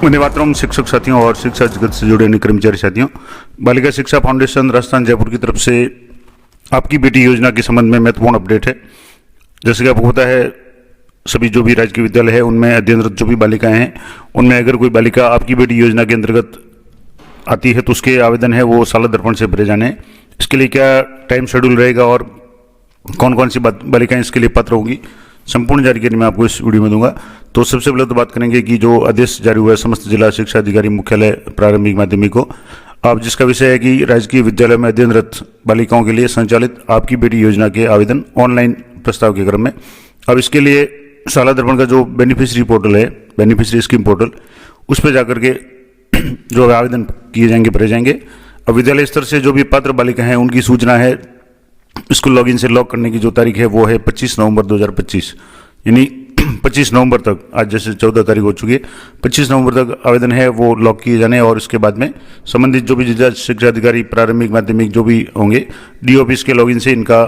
वंदे मातरम। शिक्षक साथियों और शिक्षा जगत से जुड़े अन्य कर्मचारी साथियों, बालिका शिक्षा फाउंडेशन राजस्थान जयपुर की तरफ से आपकी बेटी योजना के संबंध में महत्वपूर्ण अपडेट है। जैसे कि आपको पता है, सभी जो भी राजकीय विद्यालय है उनमें अध्ययनरत जो भी बालिकाएं हैं, उनमें अगर कोई बालिका आपकी बेटी योजना के अंतर्गत आती है तो उसके आवेदन है वो साला दर्पण से भरे जाने हैं। इसके लिए क्या टाइम शेड्यूल रहेगा और कौन कौन सी बालिकाएं इसके लिए पात्र होगी, संपूर्ण जानकारी मैं आपको इस वीडियो में दूंगा। तो सबसे पहले तो बात करेंगे कि जो आदेश जारी हुआ है समस्त जिला शिक्षा अधिकारी मुख्यालय प्रारंभिक माध्यमिक को, अब जिसका विषय है कि राजकीय विद्यालय में अध्ययनरत बालिकाओं के लिए संचालित आपकी बेटी योजना के आवेदन ऑनलाइन प्रस्ताव के क्रम में। अब इसके लिए साला दर्पण का जो बेनिफिशियरी पोर्टल है, बेनिफिशियरी स्कीम पोर्टल, उस पर जाकर के जो आवेदन किए जाएंगे भरे जाएंगे। अब विद्यालय स्तर से जो भी पात्र बालिका हैं उनकी सूचना है, स्कूल लॉगिन से लॉग करने की जो तारीख है वो है 25 नवंबर 2025, यानी 25 नवंबर तक, आज जैसे 14 तारीख हो चुकी है, 25 नवंबर तक आवेदन है वो लॉग किए जाने। और इसके बाद में संबंधित जो भी जिला शिक्षा अधिकारी प्रारंभिक माध्यमिक जो भी होंगे, डी ऑफिस के लॉगिन से इनका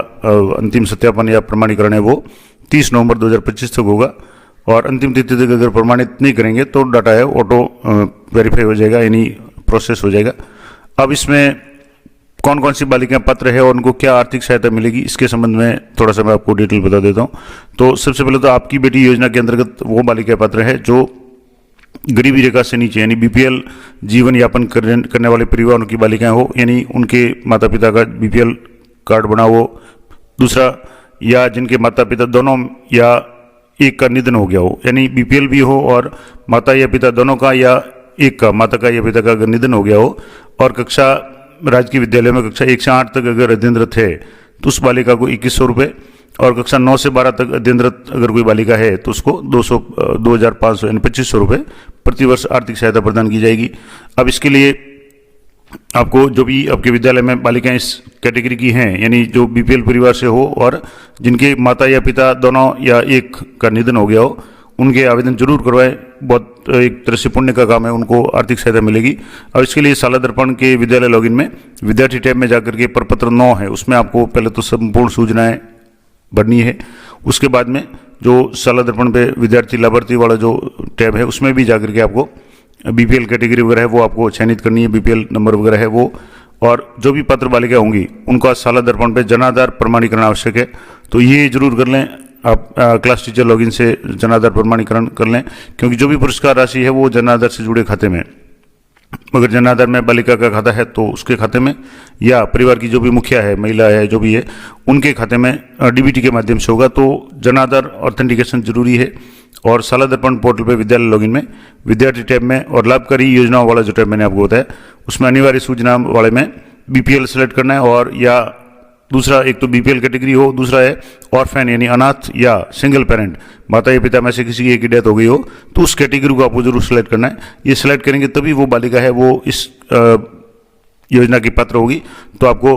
अंतिम सत्यापन या प्रमाणीकरण है वो 30 नवंबर 2025 तक होगा। और अंतिम तिथि तक अगर प्रमाणित नहीं करेंगे तो डाटा है ऑटो वेरीफाई हो जाएगा, यानी प्रोसेस हो जाएगा। अब इसमें कौन कौन सी बालिकाएं पात्र है और उनको क्या आर्थिक सहायता मिलेगी, इसके संबंध में थोड़ा सा मैं आपको डिटेल बता देता हूं। तो सबसे पहले तो आपकी बेटी योजना के अंतर्गत वो बालिकाएं पात्र है जो गरीबी रेखा से नीचे, यानी बीपीएल जीवन यापन करने वाले परिवारों की बालिकाएं हो, यानी उनके माता पिता का बीपीएल कार्ड बना हो, दूसरा या जिनके माता पिता दोनों या एक का निधन हो गया हो, यानी बीपीएल भी हो और माता या पिता दोनों का या एक का, माता का या पिता का अगर निधन हो गया हो, और कक्षा राजकीय विद्यालय में कक्षा 1 से 8 तक अगर अध्ययनरत है तो उस बालिका को 2100 रुपये, और कक्षा 9 से 12 तक अध्ययनरत अगर कोई बालिका है तो उसको 2500 यानी 2500 रुपये प्रतिवर्ष आर्थिक सहायता प्रदान की जाएगी। अब इसके लिए आपको जो भी आपके विद्यालय में बालिकाएं इस कैटेगरी की हैं, यानी जो बीपीएल परिवार से हो और जिनके माता या पिता दोनों या एक का निधन हो गया हो, उनके आवेदन जरूर करवाएं। बहुत एक तरह से पुण्य का काम है, उनको आर्थिक सहायता मिलेगी। और इसके लिए साला दर्पण के विद्यालय लॉगिन में विद्यार्थी टैब में जाकर के प्रपत्र 9 है, उसमें आपको पहले तो संपूर्ण सूचनाएं भरनी है। उसके बाद में जो साला दर्पण पे विद्यार्थी लाभार्थी वाला जो टैब है उसमें भी जाकर के आपको बीपीएल कैटेगरी वगैरह है वो आपको चयनित करनी है, बीपीएल नंबर वगैरह है वो। और जो भी पात्र बालिका होंगी उनका साला दर्पण पे जनाधार प्रमाणीकरण आवश्यक है, तो ये जरूर कर लें। आप क्लास टीचर लॉगिन से जनाधार प्रमाणीकरण कर लें, क्योंकि जो भी पुरस्कार राशि है वो जनाधार से जुड़े खाते में, अगर जनाधार में बालिका का खाता है तो उसके खाते में, या परिवार की जो भी मुखिया है, महिला है, जो भी है उनके खाते में डीबीटी के माध्यम से होगा। तो जनाधार ऑथेंटिकेशन जरूरी है। और साला दर्पण पोर्टल पे विद्यालय लॉगिन में विद्यार्थी टैब में और लाभकारी योजनाओं वाला जो टैब मैंने आपको बताया उसमें अनिवार्य सूचना वाले में बीपीएल सेलेक्ट करना है। और या दूसरा, एक तो बीपीएल कैटेगरी हो, दूसरा है ऑर्फेन यानी अनाथ या सिंगल पेरेंट, माता या पिता में से किसी की एक डेथ हो गई हो तो उस कैटेगरी को आपको जरूर सेलेक्ट करना है। ये सेलेक्ट करेंगे तभी वो बालिका है वो इस योजना की पात्र होगी। तो आपको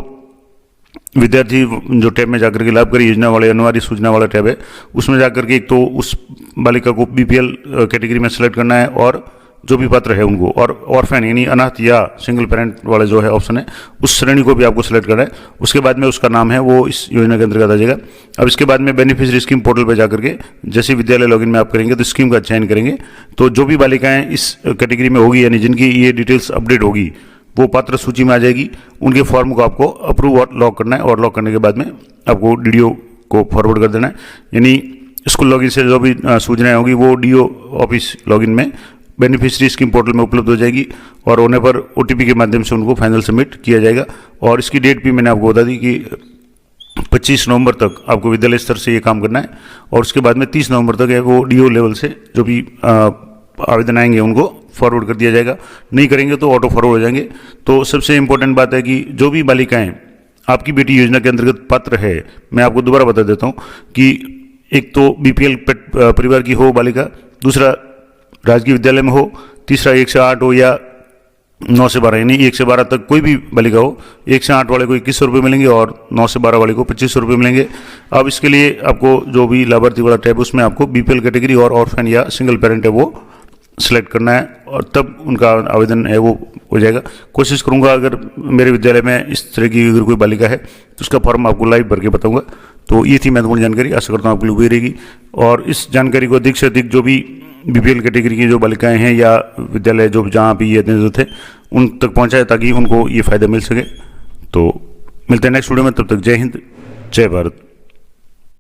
विद्यार्थी जो टैब में जाकर के लाभकारी योजना वाले अनिवार्य सूचना वाला टैब है उसमें जाकर के एक तो उस बालिका को बीपीएल कैटेगरी में सेलेक्ट करना है, और जो भी पात्र है उनको, और ऑर्फेन यानी अनाथ या सिंगल पेरेंट वाला जो है ऑप्शन है उस श्रेणी को भी आपको सेलेक्ट करना है। उसके बाद में उसका नाम है वो इस योजना के अंतर्गत आ जाएगा। अब इसके बाद में बेनिफिशियरी स्कीम पोर्टल पर जाकर के जैसे विद्यालय लॉगिन में आप करेंगे तो स्कीम का चयन करेंगे, तो जो भी बालिकाएं इस कैटेगरी में होगी, यानी जिनकी ये डिटेल्स अपडेट होगी, वो पात्र सूची में आ जाएगी। उनके फॉर्म को आपको अप्रूव और लॉक करना है, और लॉक करने के बाद में आपको डीडीओ को फॉरवर्ड कर देना है, यानी स्कूल लॉगिन से जो भी सूचनाएं होगी वो डीओ ऑफिस लॉगिन में बेनिफिशियरी स्कीम पोर्टल में उपलब्ध हो जाएगी, और होने पर ओटीपी के माध्यम से उनको फाइनल सबमिट किया जाएगा। और इसकी डेट भी मैंने आपको बता दी कि 25 नवंबर तक आपको विद्यालय स्तर से ये काम करना है, और उसके बाद में 30 नवंबर तक है वो डीओ लेवल से जो भी आवेदन आएंगे उनको फॉरवर्ड कर दिया जाएगा। नहीं करेंगे तो ऑटो फॉरवर्ड हो जाएंगे। तो सबसे इंपॉर्टेंट बात है कि जो भी बालिकाएं आपकी बेटी योजना के अंतर्गत पात्र है, मैं आपको दोबारा बता देता हूं कि एक तो बीपीएल परिवार की हो बालिका, दूसरा राजकीय विद्यालय में हो, तीसरा 1 से 8 हो या 9 से 12, यानी 1 से 12 तक कोई भी बालिका हो। 1 से 8 वाले को 2100 रुपये मिलेंगे और 9 से 12 वाले को 2500 रुपये मिलेंगे। अब इसके लिए आपको जो भी लाभार्थी वाला टैब उसमें आपको बीपीएल कैटेगरी और ऑर्फेन या सिंगल पेरेंट है वो सिलेक्ट करना है, और तब उनका आवेदन है वो हो जाएगा। कोशिश करूंगा अगर मेरे विद्यालय में इस तरह की अगर कोई बालिका है तो उसका फॉर्म आपको लाइव भर के बताऊंगा। तो ये थी महत्वपूर्ण जानकारी, आशा करता हूँ आपको लोग रहेगी। और इस जानकारी को अधिक से अधिक जो भी बीपीएल कैटेगरी की जो बालिकाएं हैं या विद्यालय जो जहाँ भी ये जो थे उन तक पहुँचाए ताकि उनको ये फ़ायदा मिल सके। तो मिलते हैं नेक्स्ट वीडियो में, तब तक जय हिंद जय भारत।